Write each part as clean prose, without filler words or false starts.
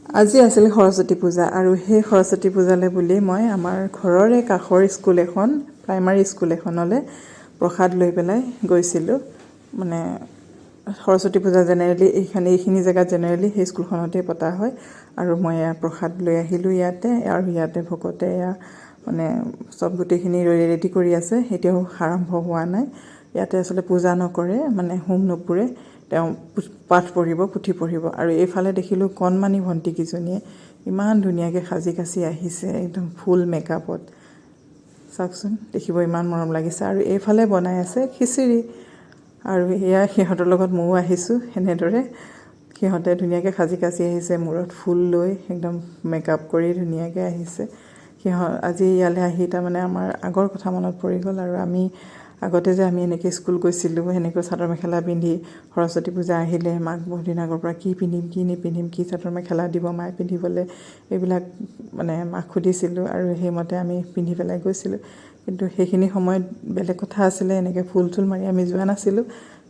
আজি আছিল সৰস্বতী পূজা আৰু সেই সৰস্বতী পূজালৈ বুলি মই আমাৰ ঘৰৰে কাখৰ স্কুল এখন প্ৰাইমাৰী স্কুল এখনলৈ প্ৰসাদ লৈ পেলাই গৈছিলোঁ। মানে সৰস্বতী পূজা জেনেৰেলি এইখিনি জেগাত জেনেৰেলি সেই স্কুলখনতে পতা হয় আৰু মই প্ৰসাদ লৈ আহিলোঁ ইয়াতে। আৰু ইয়াতে ভকতে মানে চব গোটেইখিনি ৰেডি কৰি আছে, এতিয়াও আৰম্ভ হোৱা নাই। ইয়াতে আচলতে পূজা নকৰে, মানে হোম নুপুৰে, তেওঁ পাঠ পঢ়িব, পুথি পঢ়িব। আৰু এইফালে দেখিলোঁ কণমানি ভণ্টিকেইজনীয়ে ইমান ধুনীয়াকৈ সাজি কাচি আহিছে, একদম ফুল মেকআপত। চাওকচোন, দেখিব ইমান মৰম লাগিছে। আৰু এইফালে বনাই আছে খিচিৰি, আৰু এয়া সিহঁতৰ লগত ময়ো আহিছোঁ। সেনেদৰে সিহঁতে ধুনীয়াকৈ সাজি কাচি আহিছে, মূৰত ফুল লৈ একদম মেকআপ কৰি ধুনীয়াকৈ আহিছে। আজি ইয়ালৈ আহি তাৰমানে আমাৰ আগৰ কথা মনত পৰি গ'ল। আৰু আমি আগতে যে আমি এনেকৈ স্কুল গৈছিলোঁ, সেনেকৈ চাদৰ মেখেলা পিন্ধি সৰস্বতী পূজা আহিলে মাক বহুত দিন আগৰ পৰা কি পিন্ধিম কি নিপিন্ধিম, কি চাদৰ মেখেলা দিব মায়ে পিন্ধিবলৈ, এইবিলাক মানে মাক সুধিছিলোঁ আৰু সেইমতে আমি পিন্ধি পেলাই গৈছিলোঁ। কিন্তু সেইখিনি সময়ত বেলেগ কথা আছিলে, এনেকৈ ফুল চুল মাৰি আমি যোৱা নাছিলোঁ,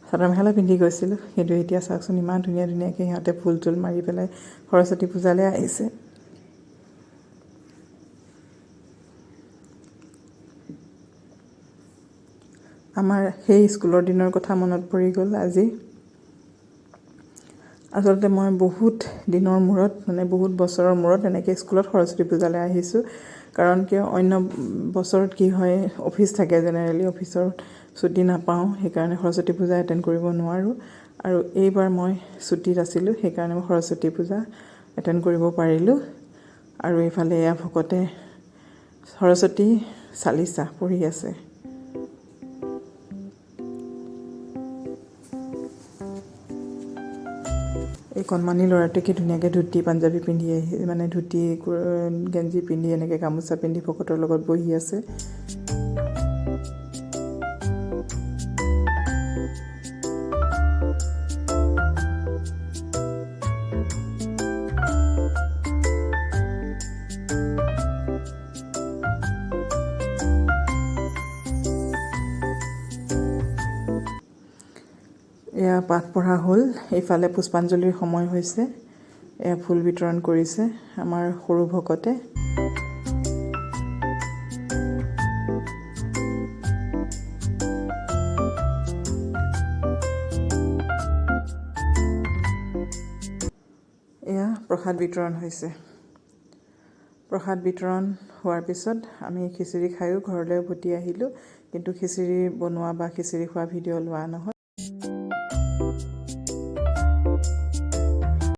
চাদৰ মেখেলা পিন্ধি গৈছিলোঁ। কিন্তু এতিয়া চাওকচোন, ইমান ধুনীয়াকৈ সিহঁতে ফুল চুল মাৰি পেলাই সৰস্বতী পূজালৈ আহিছে। আমাৰ সেই স্কুলৰ দিনৰ কথা মনত পৰি গ'ল আজি। আচলতে মই বহুত দিনৰ মূৰত, মানে বহুত বছৰৰ মূৰত এনেকৈ স্কুলত সৰস্বতী পূজালৈ আহিছোঁ। কাৰণ কিয়, অন্য বছৰত কি হয়, অফিচ থাকে, জেনেৰেলি অফিচৰ ছুটি নাপাওঁ, সেইকাৰণে সৰস্বতী পূজা এটেণ্ড কৰিব নোৱাৰোঁ। আৰু এইবাৰ মই ছুটীত আছিলোঁ, সেইকাৰণে মই সৰস্বতী পূজা এটেণ্ড কৰিব পাৰিলোঁ। আৰু এইফালে এয়া ভকতে সৰস্বতী চালিচা পঢ়ি আছে। এই কণমানি ল'ৰাটোৱে কি ধুনীয়াকৈ ধুতি পাঞ্জাবী পিন্ধি মানে ধুতি গেঞ্জি পিন্ধি এনেকৈ গামোচা পিন্ধি ভকতৰ লগত বহি আছে। এয়া পাঠ পঢ়া হ'ল, এইফালে পুষ্পাঞ্জলিৰ সময় হৈছে। এয়া ফুল বিতৰণ কৰিছে আমাৰ সৰু ভকতে। এয়া প্ৰসাদ বিতৰণ হৈছে। প্ৰসাদ বিতৰণ হোৱাৰ পিছত আমি খিচিৰি খায়ো ঘৰলৈ উভতি আহিলোঁ। কিন্তু খিচিৰি বনোৱা বা খিচিৰি খোৱা ভিডিঅ' লোৱা নহ'ল।